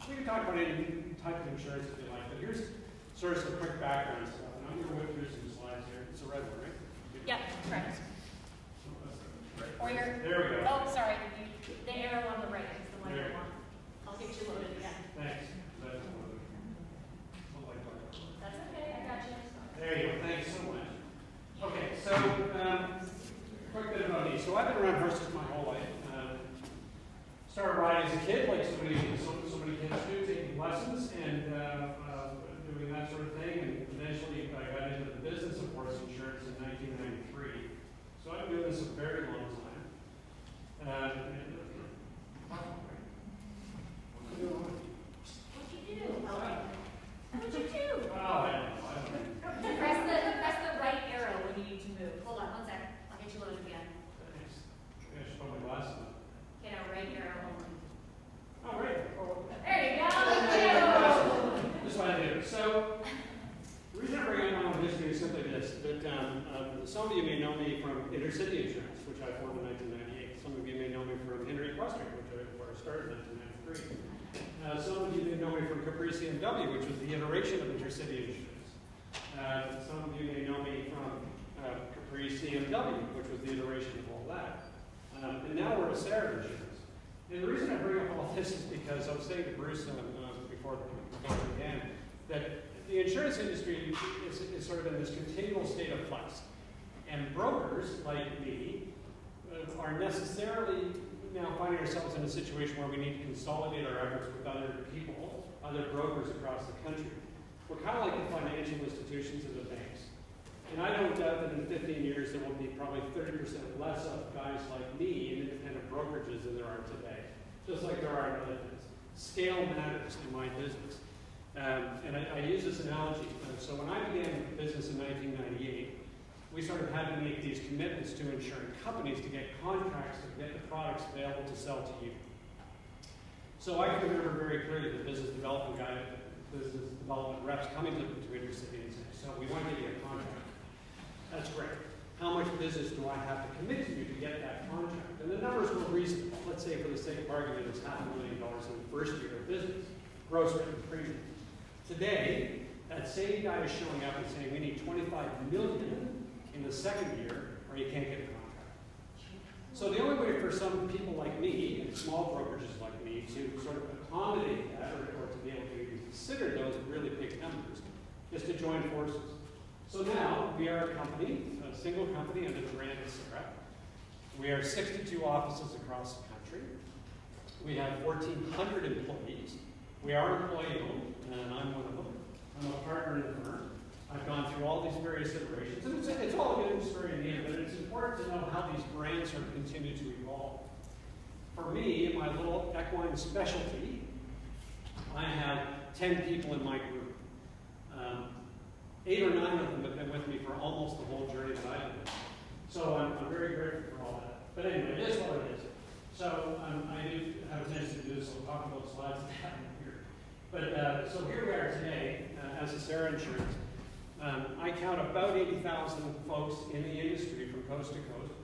We can talk about any type of insurance if you like, but here's sort of some quick background stuff. And I'm going to whip through some slides here. It's a red one, right? Yep, correct. Or your, there we go. Oh, sorry. The arrow on the right is the one you want. I'll get you loaded again. Thanks. That's okay, I got you. There you go. Thanks so much. Okay, so quick bit about me. So I've been around horses my whole life. Started riding as a kid, like so many kids do, taking lessons and doing that sort of thing. And eventually I got into the business of horse insurance in 1993. So I've been doing this a very long time. What'd you do? What'd you do? Oh, I don't know. Press the right arrow when you need to move. Hold on, one sec. I'll get you loaded again. Thanks. I should put my glasses on. Okay, now right arrow only. Oh, right. Oh. There you go. This is what I do. So, the reason I bring up my own history is simply this, that some of you may know me from Intercity Insurance, which I formed in 1998. Some of you may know me from Henry Equestrian, where I started in 1993. Some of you may know me from Caprice CMW, which was the iteration of Intercity Insurance. Some of you may know me from Caprice CMW, which was the iteration of all that. And now we're Acera Insurance. And the reason I bring up all this is because I was saying to Bruce before we began that the insurance industry is sort of in this continual state of flux. And brokers, like me, are necessarily now finding ourselves in a situation where we need to consolidate our efforts with other people, other brokers across the country. We're kind of like the financial institutions and the banks. And I don't doubt that in 15 years there will be probably 30% less of guys like me in independent brokerages than there are today. Just like there are in other things. Scale matters in my business. And I use this analogy. So when I began business in 1998, we sort of had to make these commitments to insurance companies to get contracts to get the products available to sell to you. So I can remember very clearly the business development reps coming to Intercity and saying, so we want to get you a contract. That's great. How much business do I have to commit to you to get that contract? And the numbers were reasonable. Let's say for the sake of argument, it's $500,000 in the first year of business, gross written premium. Today, that same guy is showing up and saying we need $25 million in the second year, or you can't get a contract. So the only way for some people like me, and small brokerages like me, to sort of accommodate that, or to be able to even consider those really big numbers, is to join forces. So now, we are a company, a single company under the brand Acera. We are 62 offices across the country. We have 1,400 employees. We are employee-owned, and I'm one of them. I'm a partner in the firm. I've gone through all these various iterations, and it's all a good story in the end, but it's important to know how these brands sort of continue to evolve. For me, my little equine specialty, I have 10 people in my group. 8 or 9 of them have been with me for almost the whole journey that I've been. So I'm very grateful for all that. But anyway, it is what it is. So I do have a chance to do this, so we'll talk about the slides that happen here. But so here we are today as Acera Insurance. I count about 80,000 folks in the industry from coast to coast,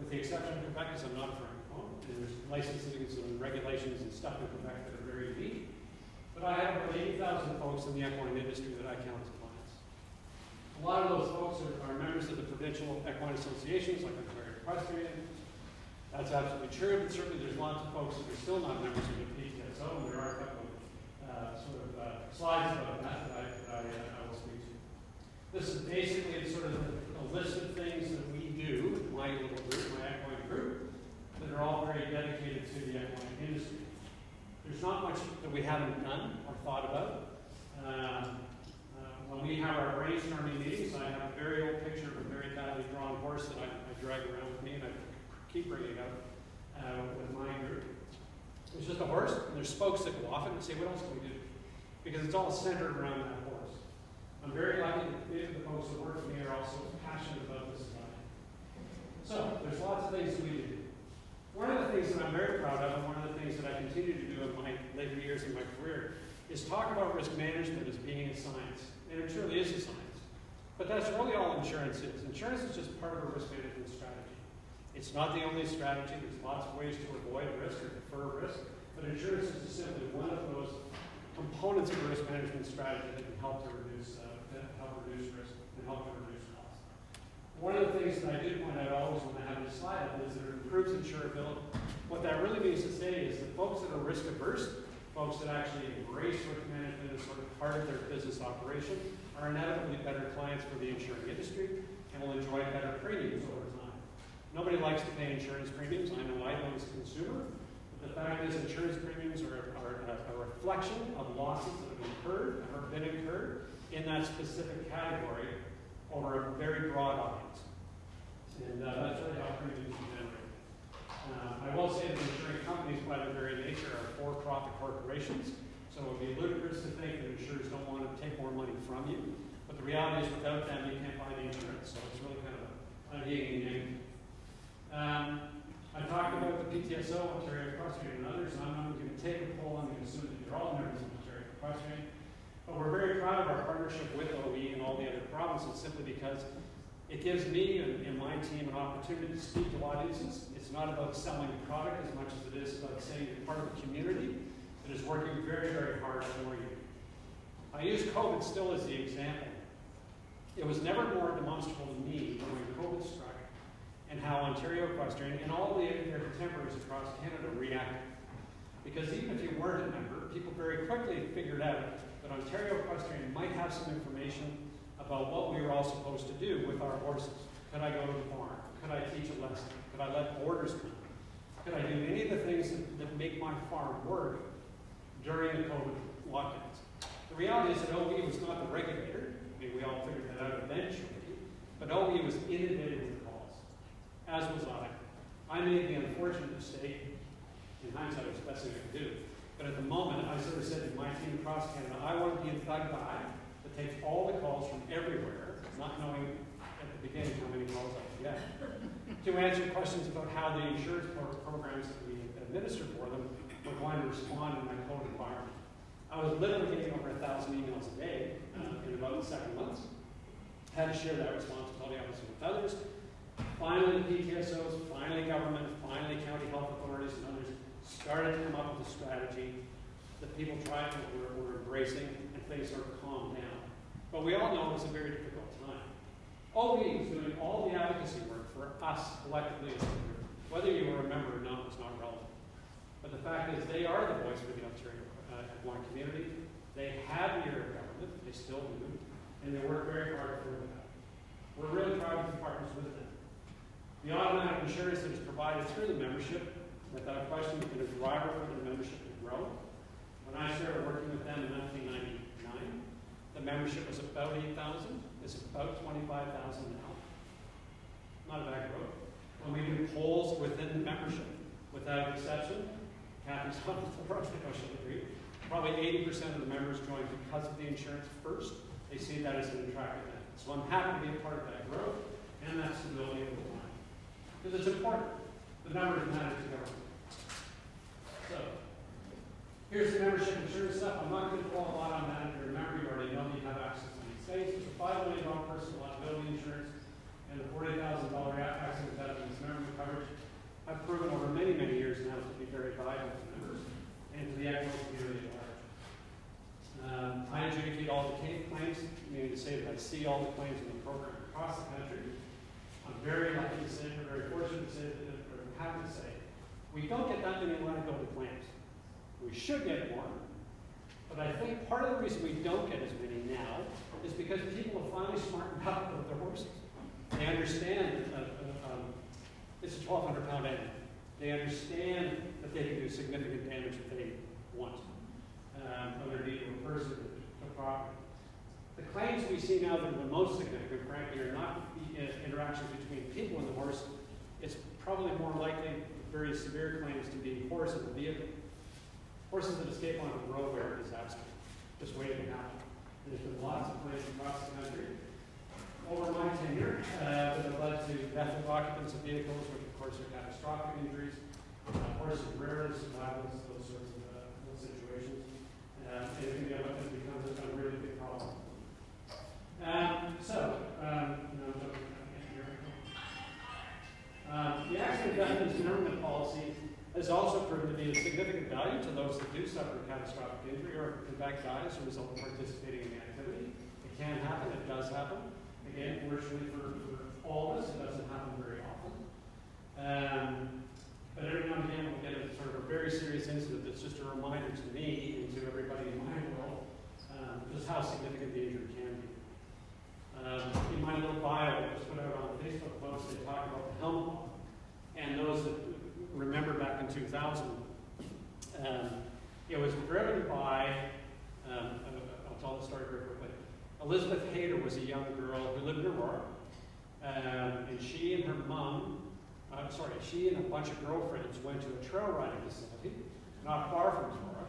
with the exception of Quebec, because I'm not francophone. There's licensing and regulations and stuff in Quebec that are very unique. But I have about 80,000 folks in the equine industry that I count as clients. A lot of those folks are members of the provincial equine associations, like Ontario Equestrian. That's absolutely true, but certainly there's lots of folks that are still not members of the PTSO, and there are a couple of slides about that I will speak to. This is basically sort of a list of things that we do, my little group, my equine group, that are all very dedicated to the equine industry. There's not much that we haven't done or thought about. When we have our brainstorming meetings, I have a very old picture of a very badly drawn horse that I drag around with me, and I keep bringing up with my group. It's just a horse, and there's spokes that go off it, and say, what else can we do? Because it's all centered around that horse. I'm very lucky that the folks that work for me are also passionate about this as I am. So, there's lots of things that we do. One of the things that I'm very proud of, and one of the things that I continue to do in my later years in my career, is talk about risk management as being a science. And it truly is a science. But that's really all insurance is. Insurance is just part of a risk management strategy. It's not the only strategy. There's lots of ways to avoid risk or defer risk. But insurance is simply one of those components of a risk management strategy that can help to reduce risk and help to reduce costs. One of the things that I do point out always when I have this slide up is that it improves insurability. What that really means to say is that folks that are risk averse, folks that actually embrace risk management as sort of part of their business operation, are inevitably better clients for the insurance industry and will enjoy better premiums over time. Nobody likes to pay insurance premiums. I know I don't as a consumer. But the fact is insurance premiums are a reflection of losses that have incurred or been incurred in that specific category over a very broad audience. And that's really how premiums are generated. I will say that insurance companies, by their very nature, are for-profit corporations. So it would be ludicrous to think that insurers don't want to take more money from you. But the reality is without them, you can't buy the insurance. So it's really kind of a yin and yang. I talked about the PTSO, Ontario Equestrian, and others, and I'm not going to take a poll. I'm going to assume that you're all members of Ontario Equestrian. But we're very proud of our partnership with OE and all the other provinces simply because it gives me and my team an opportunity to speak to audiences. It's not about selling a product as much as it is about saying you're part of a community that is working very, very hard for you. I use COVID still as the example. It was never more demonstrable to me when COVID struck and how Ontario Equestrian and all their contemporaries across Canada reacted. Because even if you weren't a member, people very quickly figured out that Ontario Equestrian might have some information about what we were all supposed to do with our horses. Could I go to the barn? Could I teach a lesson? Could I let boarders come? Could I do any of the things that make my farm work during the COVID lockdowns? The reality is that OE was not the regulator. I mean, we all figured that out eventually. But OE was inundated with calls, as was I. I made the unfortunate mistake. In hindsight, it was the best thing I could do. But at the moment, I sort of said to my team across Canada, I want to be the guy that takes all the calls from everywhere, not knowing at the beginning how many calls I could get, to answer questions about how the insurance programs that we administer for them were going to respond in my COVID environment. I was literally getting over 1,000 emails a day in about 7 months. Had to share that responsibility, obviously, with others. Finally, the PTSOs, finally government, finally county health authorities and others started to come up with a strategy that people were embracing, and things sort of calmed down. But we all know it was a very difficult time. OE was doing all the advocacy work for us collectively as a group. Whether you were a member or not was not relevant. But the fact is they are the voice for the Ontario equine community. They have the ear of government, they still do, and they work very hard for that. We're really proud to be partners with them. The automatic insurance that is provided through the membership, without question, has been a driver for the membership to grow. When I started working with them in 1999, the membership was about 8,000. It's about 25,000 now. Not a bad growth. When we do polls within the membership, without exception, Kathy's on the floor, I know she'll agree, probably 80% of the members join because of the insurance first. They see that as an attractive thing. So I'm happy to be a part of that growth and that stability over time. Because it's important. The numbers matter to government. So, here's the membership insurance stuff. I'm not going to dwell a lot on that. If you remember, you already know you have access to these things. There's a $5 million personal liability insurance and a $40,000 accident death and dismemberment coverage. I've proven over many, many years now to be very valuable to members and to the equine community at large. I adjudicate all the claims, meaning to say that I see all the claims in the program across the country. I'm very lucky to say, we're very fortunate to say, or happy to say, we don't get that many liability claims. We should get more, but I think part of the reason we don't get as many now is because people have finally smartened up with their horses. They understand that it's a 1,200-pound animal. They understand that they can do significant damage if they want, whether it be to a person or to property. The claims we see now that are the most significant, frankly, are not interactions between people and the horse. It's probably more likely very severe claims to be horse and the vehicle. Horses that escape on a road where it is disaster, just waiting to happen. There's been lots of claims across the country over my tenure that have led to death of occupants of vehicles, which of course are catastrophic injuries. Horses rarely survive those sorts of those situations. It becomes a really big problem. The accident death and dismemberment policy has also proven to be of significant value to those that do suffer catastrophic injury or in fact dies as a result of participating in the activity. It can happen, it does happen. Again, fortunately for all of us, it doesn't happen very often. But every now and again we'll get a sort of a very serious incident that's just a reminder to me and to everybody in my world just how significant the injury can be. In my little bio that was put out on the Facebook post, they talk about the helmet law. And those that remember back in 2000, it was driven by, I'll tell the story very quickly. Elizabeth Hayter was a young girl who lived in Aurora, and she and her mom, she and a bunch of girlfriends went to a trail riding facility, not far from Aurora,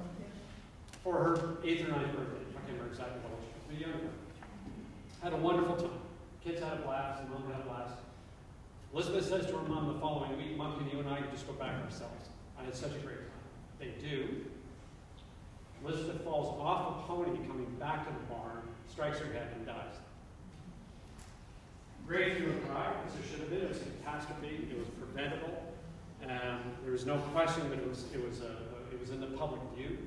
for her 8th or 9th birthday. I can't remember exactly how old she was, but a young girl. Had a wonderful time. Kids had a blast, and mom had a blast. Elizabeth says to her mom the following week, Mom, can you and I just go back ourselves? I had such a great time. They do. Elizabeth falls off a pony coming back to the barn, strikes her head, and dies. Great hue and cry, as there should have been. It was a catastrophe. It was preventable. There was no question that it was in the public view.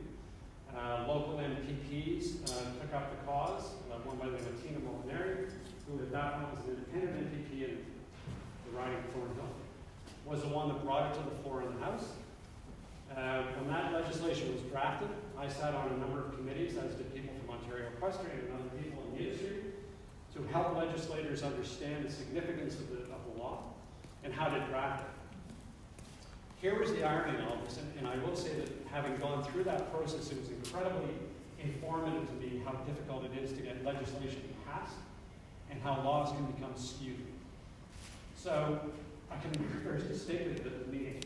Local MPPs took up the cause. One by the name of Tina Molinari, who at that point was an independent MPP in the riding of Thornhill, was the one that brought it to the floor in the House. When that legislation was drafted, I sat on a number of committees, as did people from Ontario Equestrian and other people in the industry, to help legislators understand the significance of the law and how to draft it. Here was the irony in all this, and I will say that having gone through that process, it was incredibly informative to me how difficult it is to get legislation passed and how laws can become skewed. So I can remember very distinctly the meeting.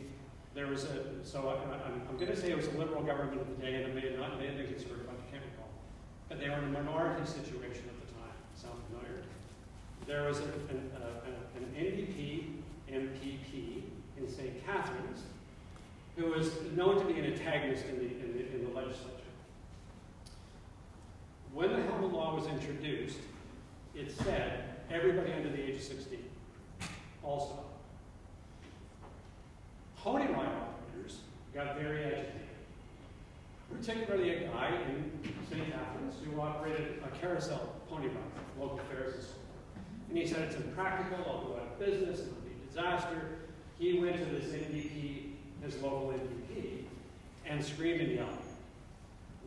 There was I'm going to say it was a Liberal government of the day, and it may not, may have been conservative, I can't recall. But they were in a minority situation at the time. Sound familiar? There was an NDP MPP in St. Catharines who was known to be an antagonist in the legislature. When the helmet law was introduced, it said everybody under the age of 16 also. Pony ride operators got very agitated, particularly a guy in St. Catharines who operated a carousel pony ride, local fairs and so forth. And he said it's impractical, I'll go out of business, it'll be a disaster. He went to this NDP, his local NDP, and screamed and yelled.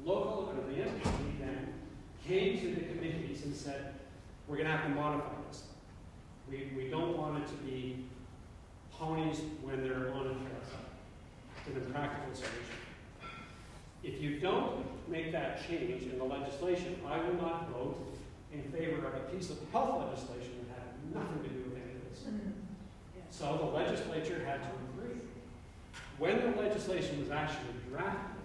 The NDP then came to the committees and said, we're going to have to modify this. We don't want it to be ponies when they're on a carousel. It's an impractical solution. If you don't make that change in the legislation, I will not vote in favor of a piece of health legislation that had nothing to do with any of this. So the legislature had to agree. When the legislation was actually drafted,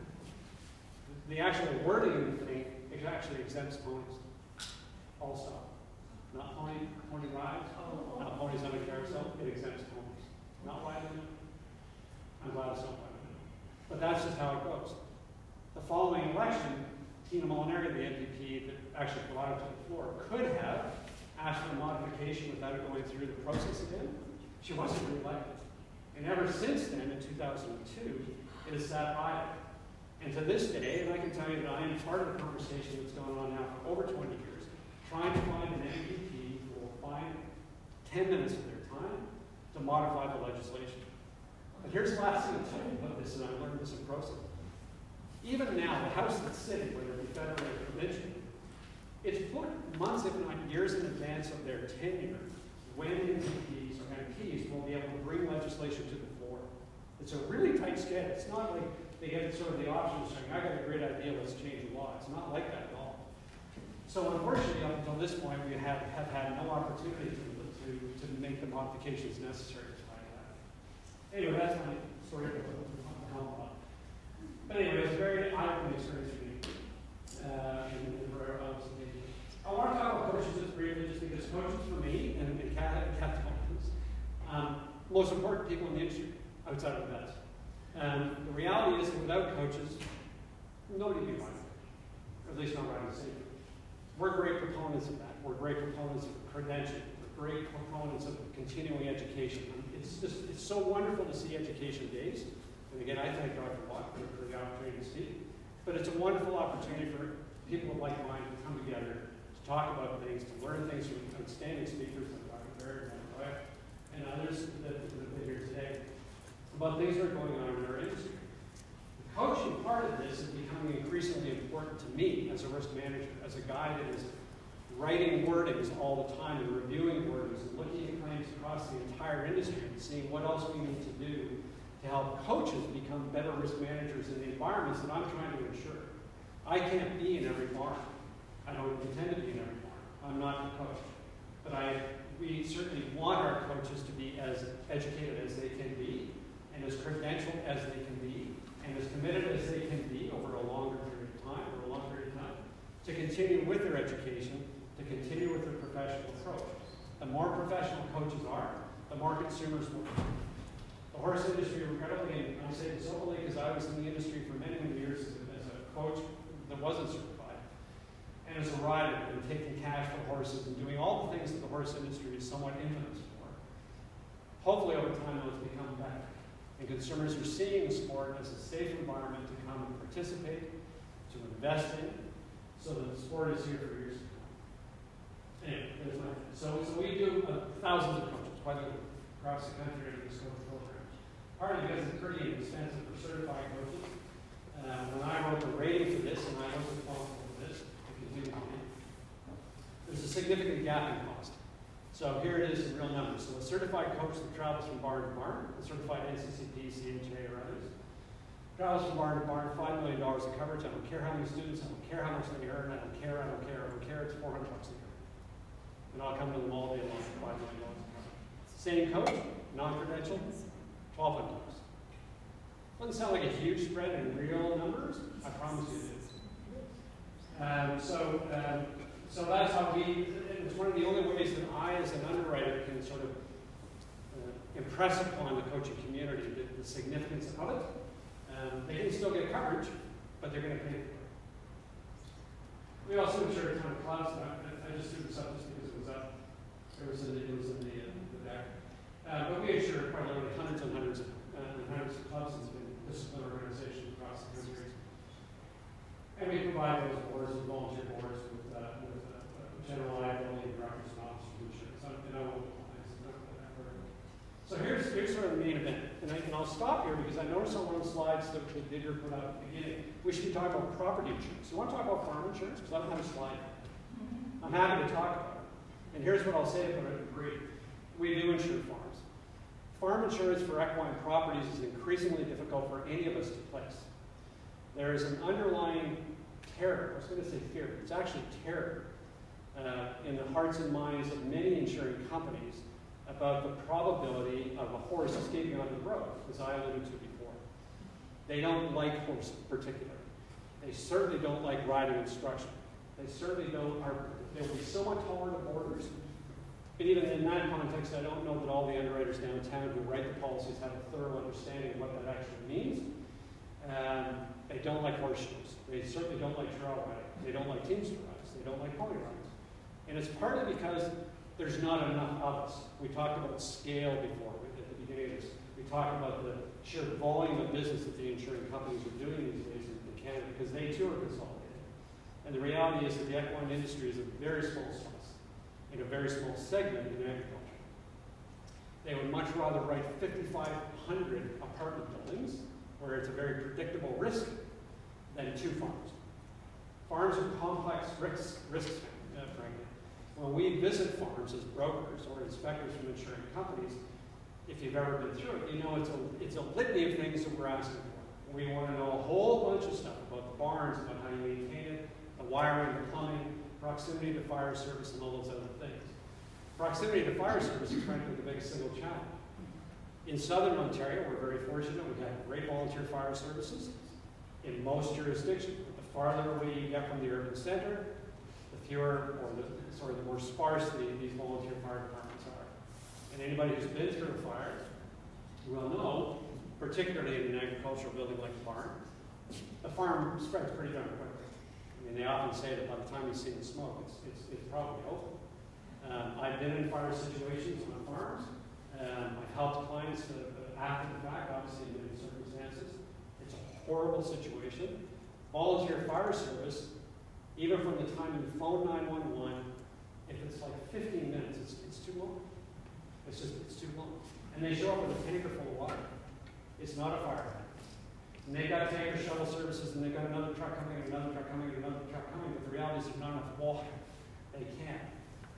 the actual wording of the thing, it actually exempts ponies. Also. Not pony rides, not ponies on a carousel, it exempts ponies. Not why I don't know. I'm glad it's not why I don't know. But that's just how it goes. The following election, Tina Molinari, the MPP that actually brought it to the floor, could have asked for a modification without it going through the process again. She wasn't re-elected. And ever since then, in 2002, it has sat idle. And to this day, and I can tell you that I am part of a conversation that's going on now for over 20 years, trying to find an MPP who will find 10 minutes of their time to modify the legislation. But here's the last thing I'll tell you about this, and I learned this in process. Even now, the House that's sitting, whether it be federal or provincial, it's booked months, if not years in advance of their tenure, when MPPs or MPs will be able to bring legislation to the floor. It's a really tight schedule. It's not like they get sort of the option of saying, I got a great idea, let's change the law. It's not like that at all. So unfortunately, up until this point, we have had no opportunity to make the modifications necessary to try that. Anyway, that's my story about the helmet law. But anyway, it was a very eye-opening experience for me. I want to talk about coaches just briefly, just because coaches for me and Cat most important people in the industry outside of the vets. The reality is that without coaches, nobody would be riding, or at least not riding safely. We're great proponents of that. We're great proponents of credentialing. We're great proponents of continuing education. It's so wonderful to see education days. And again, I thank Dr. Watt for the opportunity to speak. But it's a wonderful opportunity for people of like mind to come together, to talk about things, to learn things from outstanding speakers like Dr. Barrett and my wife, and others that have been here today, about things that are going on in our industry. The coaching part of this is becoming increasingly important to me as a risk manager, as a guy that is writing wordings all the time and reviewing wordings and looking at claims across the entire industry and seeing what else we need to do to help coaches become better risk managers in the environments that I'm trying to ensure. I can't be in every barn. I don't intend to be in every barn. I'm not the coach. But we certainly want our coaches to be as educated as they can be, and as credentialed as they can be, and as committed as they can be over a longer period of time, to continue with their education, to continue with their professional approach. The more professional coaches are, the more consumers will. The horse industry, regrettably, and I say this openly because I was in the industry for many, many years as a coach that wasn't certified, and as a rider and taking cash for horses and doing all the things that the horse industry is somewhat infamous for. Hopefully over time those become better, and consumers are seeing the sport as a safe environment to come and participate, to invest in, so that the sport is here for years to come. Anyway, there's my so we do thousands of coaches, quite a bit, across the country under this coach program. Partly because it's pretty expensive for certified coaches. When I wrote the rating for this, and I was responsible for this, to continue on, there's a significant gap in cost. So here it is in real numbers. So a certified coach that travels from barn to barn, a certified NCCP, CHA, or others, travels from barn to barn, $5 million of coverage. I don't care how many students, I don't care how much they earn, I don't care, it's $400 a year. And I'll come to them all day long for $5 million of coverage. Same coach, non-credential, $1,200. Doesn't sound like a huge spread in real numbers. I promise you it is. So that's how it's one of the only ways that I, as an underwriter, can sort of impress upon the coaching community the significance of it. They can still get coverage, but they're going to pay for it. We also insure a ton of clubs. I just threw this up just because it was up. It was in the deck. But we insure quite literally hundreds and hundreds of clubs and discipline organizations across the country. And we provide those boards and volunteer boards with general liability and directors and officers insurance. So here's sort of the main event. And I'll stop here because I noticed on one of the slides that Digger put out at the beginning, we should be talking about property insurance. You want to talk about farm insurance? Because I don't have a slide. I'm happy to talk about it. And here's what I'll say to put it in brief. We do insure farms. Farm insurance for equine properties is increasingly difficult for any of us to place. There is an underlying terror, I was going to say fear, it's actually terror in the hearts and minds of many insuring companies about the probability of a horse escaping on the road, as I alluded to before. They don't like horses particularly. They certainly don't like riding instruction. They certainly don't, there will be so much tolerant of borders. But even in that context, I don't know that all the underwriters downtown who write the policies have a thorough understanding of what that actually means. They don't like horseshoes. They certainly don't like trail riding. They don't like teamster rides. They don't like pony rides. And it's partly because there's not enough of us. We talked about scale before at the beginning of this. We talked about the sheer volume of business that the insuring companies are doing these days in Canada because they too are consolidated. And the reality is that the equine industry is a very small slice in a very small segment in agriculture. They would much rather write 5,500 apartment buildings where it's a very predictable risk than 2 farms. Farms are complex risks, frankly. When we visit farms as brokers or inspectors from insurance companies, if you've ever been through it, you know it's a litany of things that we're asking for. We want to know a whole bunch of stuff about the barns, about how you maintain it, the wiring, the plumbing, proximity to fire service, and all those other things. Proximity to fire service is frankly the biggest single challenge. In southern Ontario, we're very fortunate. We have great volunteer fire services in most jurisdictions. But the farther away you get from the urban center, the fewer or the more sparse these volunteer fire departments are. And anybody who's been through a fire will know, particularly in an agricultural building like a barn, the farm spreads pretty darn quickly. I mean, they often say that by the time you see the smoke, it's probably over. I've been in fire situations on farms. I've helped clients after the fact, obviously in many circumstances. It's a horrible situation, Volunteer fire service, even from the time you phone 911, if it's like 15 minutes, it's too long. It's too long. And they show up with a tanker full of water. It's not a fire hydrant. And they've got tanker shuttle services, and they've got another truck coming, and another truck coming, and another truck coming, but the reality is there's not enough water. They can't.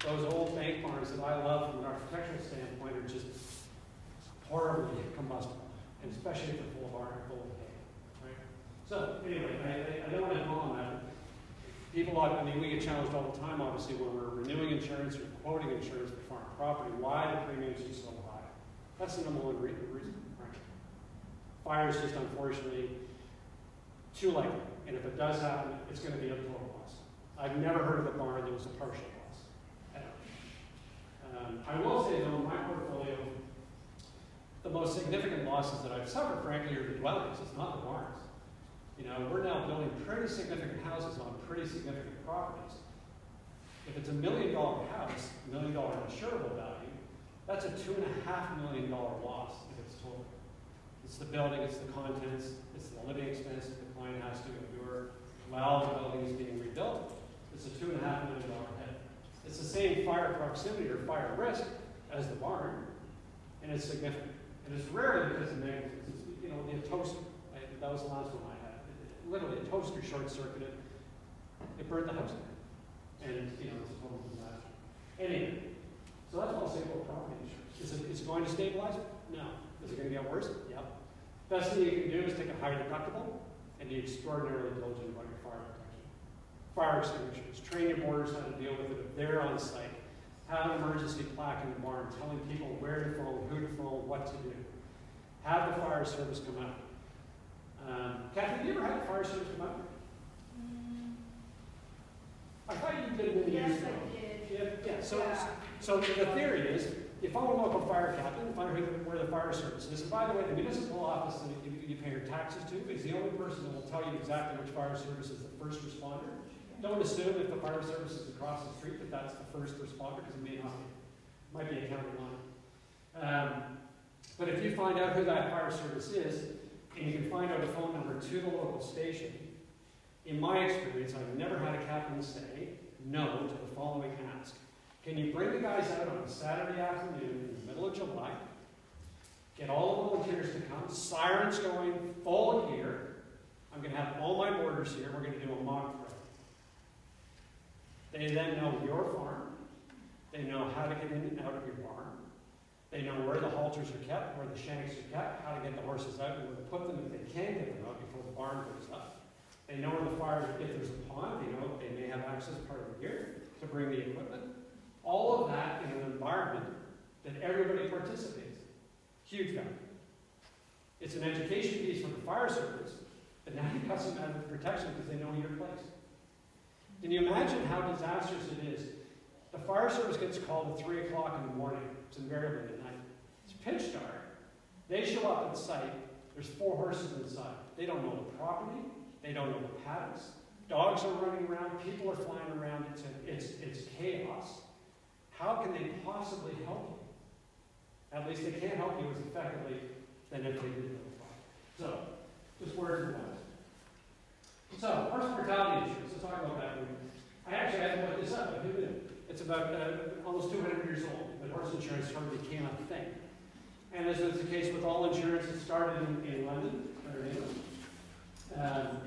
Those old bank barns that I love from an architectural standpoint are just horribly combustible, and especially if they're full of iron, full of hay. Right? So, anyway, I don't want to dwell on that. People, I mean, we get challenged all the time, obviously, when we're renewing insurance or quoting insurance for farm property, why the premiums are so high. That's the number one reason. Right? Fire is just unfortunately too likely, and if it does happen, it's going to be a total loss. I've never heard of a barn that was a partial loss. I will say, though, in my portfolio, the most significant losses that I've suffered, frankly, are the dwellings. It's not the barns. You know, we're now building pretty significant houses on pretty significant properties. If it's $1 million house, $1 million insurable value, that's a $2.5 million loss if it's total. It's the building, it's the contents, it's the living expense that the client has to endure while the building is being rebuilt. It's a $2.5 million hit. It's the same fire proximity or fire risk as the barn, and it's significant. And it's rarely because of negligence. It's, you know, the toaster, that was the last one I had. Literally, a toaster short-circuited. It burnt the house down. And, you know, it's a total disaster. Anyway, so that's what I'll say about property insurance. Is it going to stabilize? No. Is it going to get worse? Yep. Best thing you can do is take a higher deductible and be extraordinarily diligent about your fire protection. Fire extinguishers. Train your boarders how to deal with it if they're on site. Have an emergency plaque in the barn telling people where to phone, who to phone, what to do. Have the fire service come out. Kathy, have you ever had the fire service come out? I thought you did many years ago. Yes, I did. Yeah. So the theory is, you phone a local fire captain, find out where the fire service is. And by the way, the municipal office that you pay your taxes to is the only person that will tell you exactly which fire service is the first responder. Don't assume if the fire service is across the street that that's the first responder, because it may not be. It might be a county line. But if you find out who that fire service is, and you can find out a phone number to the local station, in my experience, I've never had a captain say no to the following ask. Can you bring the guys out on a Saturday afternoon in the middle of July, get all the volunteers to come, sirens going, full gear, I'm going to have all my boarders here, we're going to do a mock drill. They then know your farm, they know how to get in and out of your barn, they know where the halters are kept, where the shanks are kept, how to get the horses out, and where to put them if they can get them out before the barn goes up. They know where the fire, if there's a pond, they know they may have access part of the year to bring the equipment. All of that in an environment that everybody participates. Huge value. It's an education piece for the fire service, but now you've got some added protection because they know your place. Can you imagine how disastrous it is? The fire service gets called at 3 o'clock in the morning. It's invariably at night. It's pitch dark. They show up at site. There's 4 horses inside. They don't know the property. They don't know the paddocks. Dogs are running around. People are flying around. It's chaos. How can they possibly help you? At least they can't help you as effectively than if they did notify. So, just words and words. So, horse mortality insurance. Let's talk about that. I actually had to look this up, but who knew? It's about almost 200 years old, but horse insurance sort of became a thing. And as is the case with all insurance, it started in London, or in England.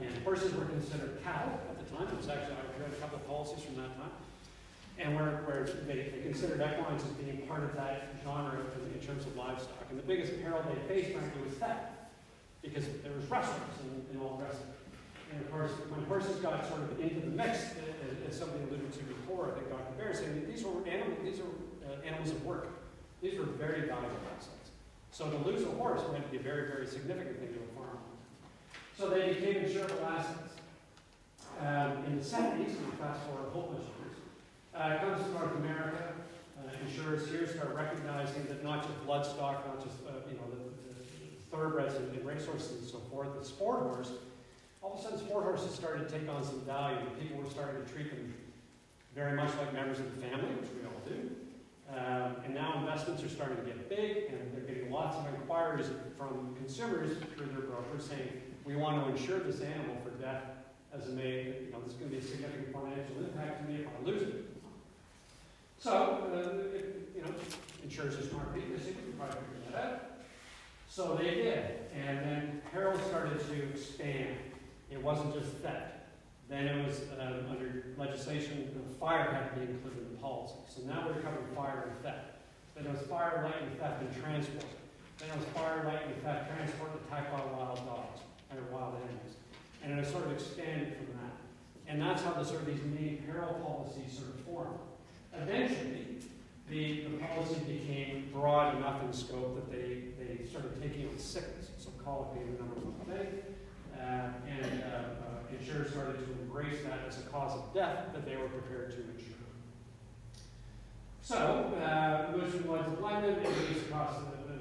And horses were considered cattle at the time. It was actually, I read a couple of policies from that time. And where they considered equines as being part of that genre in terms of livestock. And the biggest peril they faced, frankly, was theft. Because there was wrestlers and all the rest of it. And of course, when horses got sort of into the mix, as somebody alluded to before, I think Dr. Bear saying that these are animals of work. These were very valuable assets. So to lose a horse went to be a very, very significant thing to a farm. So they became insurable assets. In the 70s, we fast forward a whole bunch of years, it comes to North America. Insurers here start recognizing that not just bloodstock, not just the thoroughbreds and racehorses and so forth, the sport horse. All of a sudden, sport horses started to take on some value, and people were starting to treat them very much like members of the family, which we all do. And now investments are starting to get big, and they're getting lots of inquiries from consumers through their brokers saying, we want to insure this animal for death as a main, there's going to be a significant financial impact to me if I lose it. So, insurers are smart people, they could probably figure that out. So they did, and then perils started to expand. It wasn't just theft. Then it was under legislation, fire had to be included in the policy. So now we're covering fire and theft. Then it was fire, lightning, theft, and transport. Then it was fire, lightning, theft, transport, and attack by wild dogs, or wild animals. And it was sort of expanded from that. And that's how these main peril policies sort of formed. Eventually, the policy became broad enough in scope that they started taking on sickness, so colic being the number one thing. Insurers started to embrace that as a cause of death that they were prepared to insure. So, motion was of London, it moves across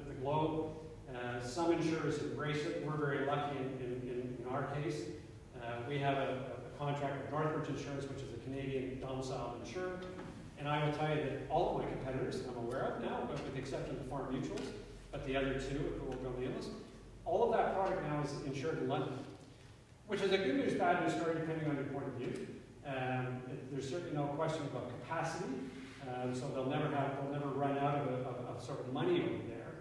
the globe. Some insurers embrace it. We're very lucky in our case. We have a contract with Northbridge Insurance, which is a Canadian domiciled insurer. And I will tell you that all of my competitors, I'm aware of now, but with the exception of Farm Mutuals, but the other two who will go nameless, all of that product now is insured in London, which is a good news, bad news story depending on your point of view. There's certainly no question about capacity, so they'll never run out of sort of money over there.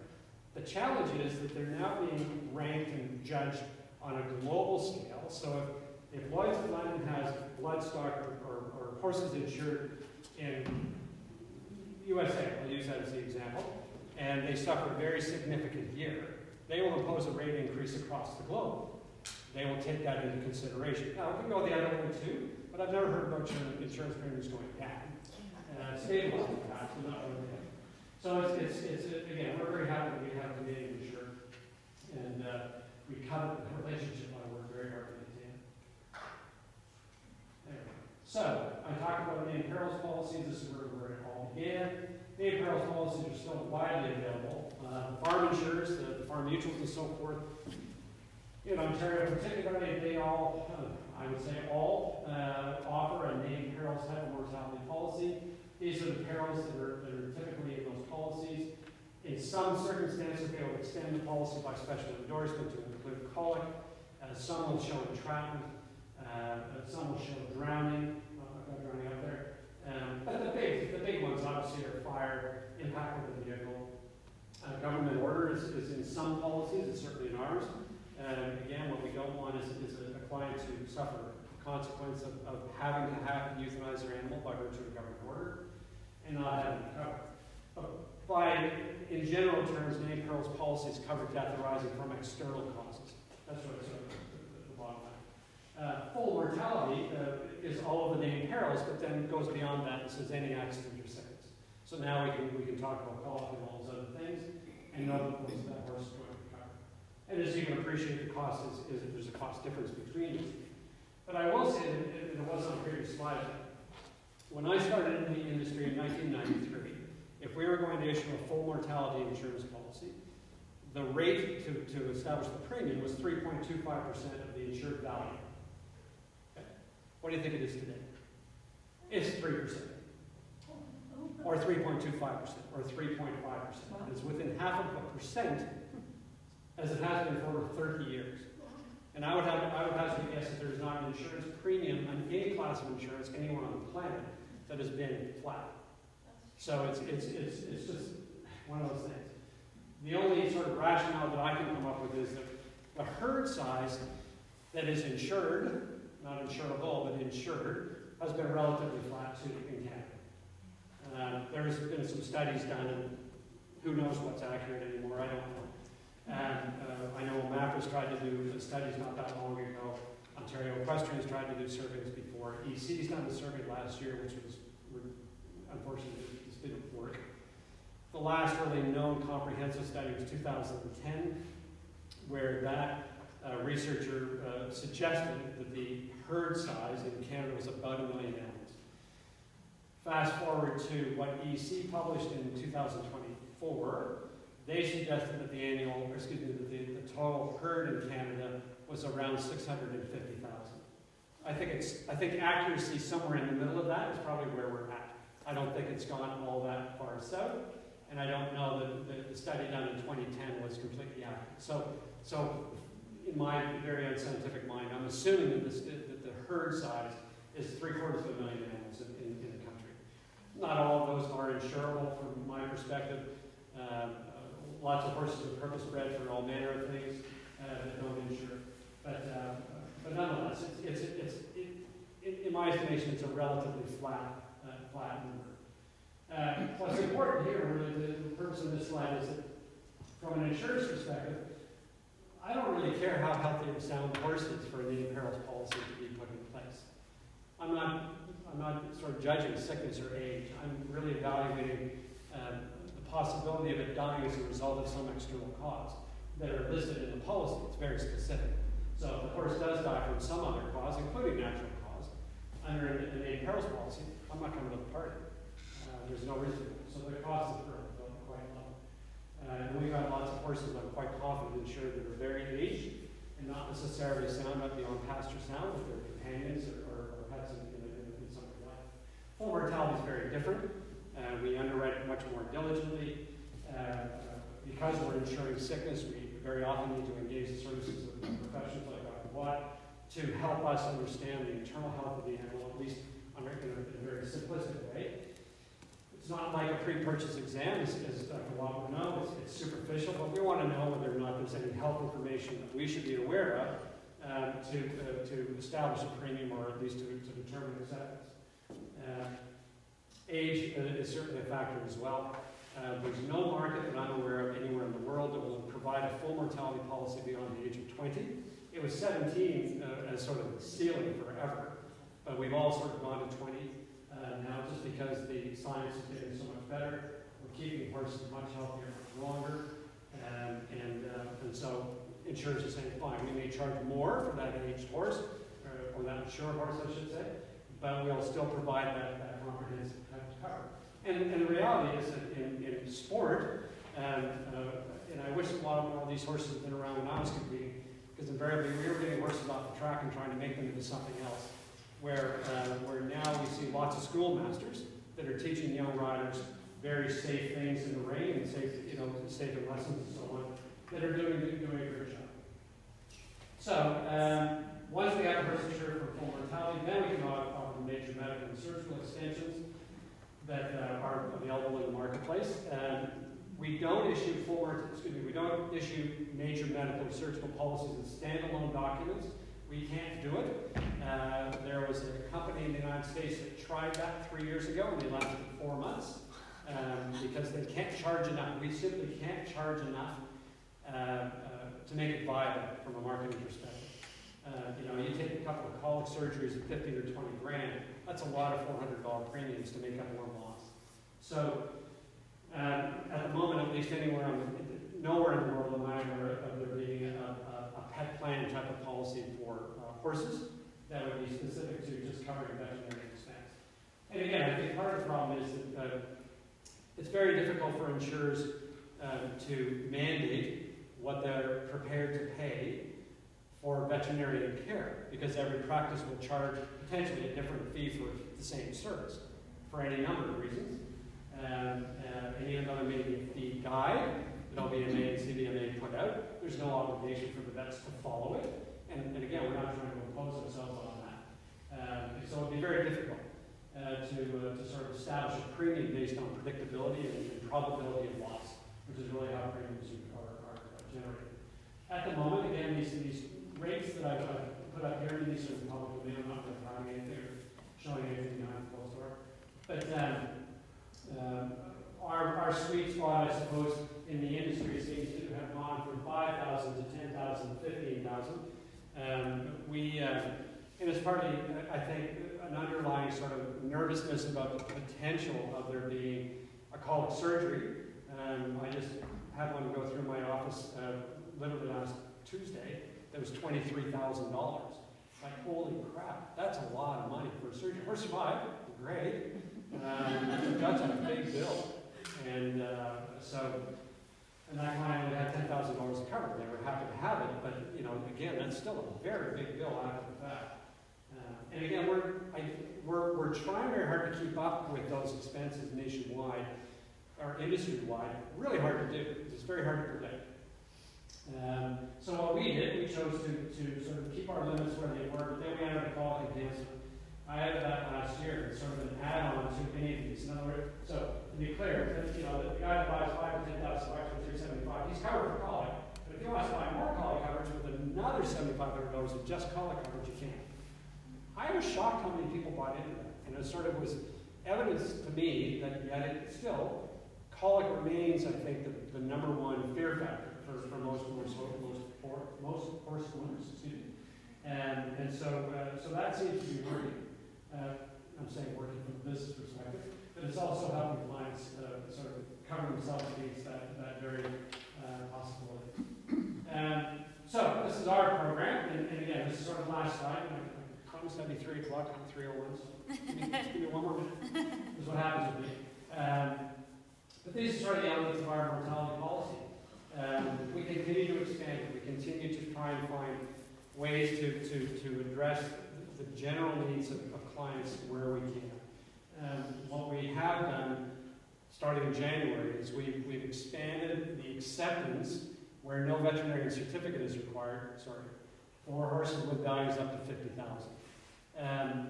The challenge is that they're now being ranked and judged on a global scale. So if Lloyd's of London has bloodstock or horses insured in USA, I'll use that as the example, and they suffer a very significant year, they will impose a rate increase across the globe. They will take that into consideration. Now, it can go the other way too, but I've never heard about insurance premiums going down. Stabilizing perhaps, but not really down. So it's again, we're very happy that we have a Canadian insurer, and we covet the relationship I work very hard to maintain. Anyway, so I talked about named perils policies. This is where it all began. Named perils policies are still widely available. Farm insurers, the farm mutuals and so forth, in Ontario particularly, they all, I would say all, offer a named perils type of mortality policy. These are the perils that are typically in those policies. In some circumstances, they will extend the policy by special endorsement to include colic. Some will show entrapment. Some will show drowning. I've got drowning up there. But the big ones obviously are fire, impact of the vehicle. Government order is in some policies, it's certainly in ours. Again, what we don't want is a client to suffer the consequence of having to euthanize their animal by virtue of government order and not having it covered. In general terms, named perils policies cover death arising from external causes. That's what it's the bottom line. Full mortality is all of the named perils, but then goes beyond that and says any accident or sickness. So now we can talk about colic and all those other things and know that horse is going to be covered. And as you can appreciate, the cost is there's a cost difference between them. But I will say that it was on the previous slide. When I started in the industry in 1993, if we were going to issue a full mortality insurance policy, the rate to establish the premium was 3.25% of the insured value. Okay. What do you think it is today? It's 3%. Or 3.25%, or 3.5%. It's within half of a percent as it has been for over 30 years. And I would hazard to guess that there's not an insurance premium on any class of insurance anywhere on the planet that has been flat. So it's just one of those things. The only sort of rationale that I can come up with is that the herd size that is insured, not insurable, but insured, has been relatively flat too in Canada. There's been some studies done, and who knows what's accurate anymore, I don't know. I know MAPRA's tried to do studies not that long ago. Ontario Equestrian's tried to do surveys before. EC's done a survey last year, which was, unfortunately, it didn't work. The last really known comprehensive study was 2010, where that researcher suggested that the herd size in Canada was about 1 million animals. Fast forward to what EC published in 2024, they suggested that the total herd in Canada was around 650,000. I think accuracy somewhere in the middle of that is probably where we're at. I don't think it's gone all that far south, and I don't know that the study done in 2010 was completely accurate. So in my very unscientific mind, I'm assuming that the herd size is 750,000 animals in the country. Not all of those are insurable from my perspective. Lots of horses are purpose-bred for all manner of things that don't insure. But nonetheless, in my estimation, it's a relatively flat number. What's important here, really, the purpose of this slide is that from an insurer's perspective, I don't really care how healthy or sound the horse is for a named perils policy to be put in place. I'm not sort of judging sickness or age. I'm really evaluating the possibility of it dying as a result of some external cause that are listed in the policy. It's very specific. So if the horse does die from some other cause, including natural cause, under a named perils policy, I'm not coming to the party. There's no reason. So the costs are quite low. And we've got lots of horses I'm quite confident insured that are very aged and not necessarily sound, might be on pasture sound with their companions or pets in some way. Full mortality is very different. We underwrite it much more diligently. Because we're insuring sickness, we very often need to engage the services of professionals like Dr. Watt to help us understand the internal health of the animal, at least in a very simplistic way. It's not like a pre-purchase exam, as Dr. Watt would know. It's superficial, but we want to know whether or not there's any health information that we should be aware of to establish a premium or at least to determine acceptance. Age is certainly a factor as well. There's no market that I'm aware of anywhere in the world that will provide a full mortality policy beyond the age of 20. It was 17 as sort of the ceiling forever, but we've all sort of gone to 20 now just because the science is getting so much better. We're keeping horses much healthier, much longer, and so insurers are saying, fine, we may charge more for that aged horse, or that mature horse, I should say, but we'll still provide that comprehensive cover. And the reality is that in sport, and I wish a lot of these horses had been around when I was competing, because invariably we were getting horses off the track and trying to make them into something else. Where now we see lots of schoolmasters that are teaching young riders very safe things in the ring and safe lessons and so on, that are doing a great job. So once we have a horse insured for full mortality, then we can offer major medical and surgical extensions that are available in the marketplace. We don't issue major medical and surgical policies as standalone documents. We can't do it. There was a company in the United States that tried that 3 years ago, and they lasted 4 months because they can't charge enough. We simply can't charge enough to make it viable from a marketing perspective. You take a couple of colic surgeries at 15 or 20 grand. That's a lot of $400 premiums to make up one loss. So at the moment, at least nowhere in the world am I aware of there being a pet plan type of policy for horses that would be specific to just covering veterinary expense. And again, I think part of the problem is that it's very difficult for insurers to mandate what they're prepared to pay for veterinarian care, because every practice will charge potentially a different fee for the same service for any number of reasons. Any of them may be a fee guide that LVMA and CVMA put out. There's no obligation for the vets to follow it. And again, we're not trying to impose ourselves on that. So it would be very difficult to sort of establish a premium based on predictability and probability of loss, which is really how premiums are generated. At the moment, again, these rates that I've put up here, these are public domain. I'm not going to find anything or showing anything behind the closed door. But our sweet spot, I suppose, in the industry seems to have gone from 5,000 to 10,000 to 15,000. And it's partly, I think, an underlying sort of nervousness about the potential of there being a colic surgery. I just had one go through my office literally last Tuesday. That was $23,000. Like, holy crap, that's a lot of money for a surgery. Horse survived, great. That's a big bill. And that client only had $10,000 of cover. They were happy to have it, but again, that's still a very big bill after the fact. And again, we're trying very hard to keep up with those expenses nationwide or industry-wide. Really hard to do. It's very hard to predict. So what we did, we chose to sort of keep our limits where they were, but then we added a quality enhancement. I added that last year, it's sort of an add-on to any of these. In other words, so to be clear, the guy that buys 5 to 10,000 bucks for $375, he's covered for collie. But if he wants to buy more collie coverage with another $7,500 of just collie coverage, you can't. I was shocked how many people bought into that, and it sort of was evidence to me that yet it still, colic remains, I think, the number one fear factor for most horse owners, excuse me. And so that seems to be working. I'm saying working from a business perspective, but it's also helping clients sort of cover themselves against that very possibility. So this is our program, and again, this is sort of last slide. I promised that'd be 3 o'clock, I'm 3:01, so give me one more minute. This is what happens with me. But these are sort of the elements of our mortality policy. We continue to expand it. We continue to try and find ways to address the general needs of clients where we can. What we have done, starting in January, is we've expanded the acceptance where no veterinarian certificate is required, for horses with values up to $50,000.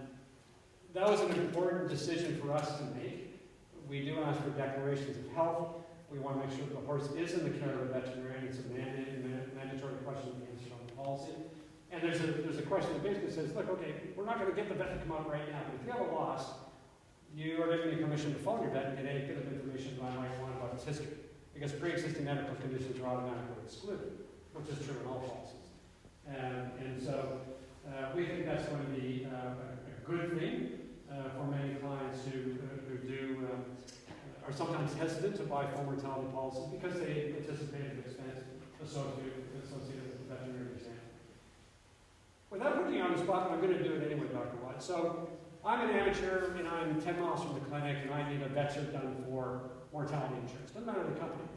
That was an important decision for us to make. We do ask for declarations of health. We want to make sure that the horse is in the care of a veterinarian. It's a mandatory question to be answered on the policy. And there's a question that basically says, look, okay, we're not going to get the vet to come out right now, but if you have a loss, you are giving me permission to phone your vet and get any bit of information that I might want about its history. Because pre-existing medical conditions are automatically excluded, which is true in all policies. And so we think that's going to be a good thing for many clients who are sometimes hesitant to buy full mortality policies because they anticipate an expense associated with the veterinary exam. Without putting you on the spot, I'm going to do it anyway, Dr. Watt. So I'm an amateur, and I'm 10 miles from the clinic, and I need a vet chip done for mortality insurance. Doesn't matter the company.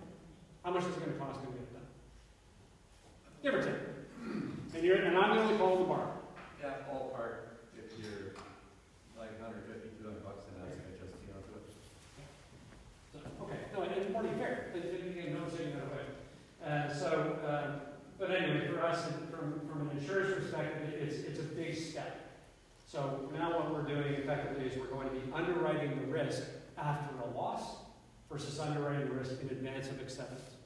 How much is it going to cost me to get it done? Give or take. And I'm the only call in the bar. Yeah, ballpark. If you're like $150, $200, then that's going to just be onto it. So, okay. No, and it's pretty fair. Again, no saying that way. But anyway, for us, from an insurer's perspective, it's a big step. So now what we're doing effectively is we're going to be underwriting the risk after a loss versus underwriting the risk in advance of acceptance.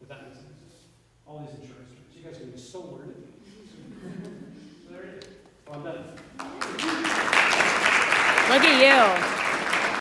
If that makes sense. All these insurance terms. You guys are going to be so learned. So there it is. Well, I'm done. Look at you.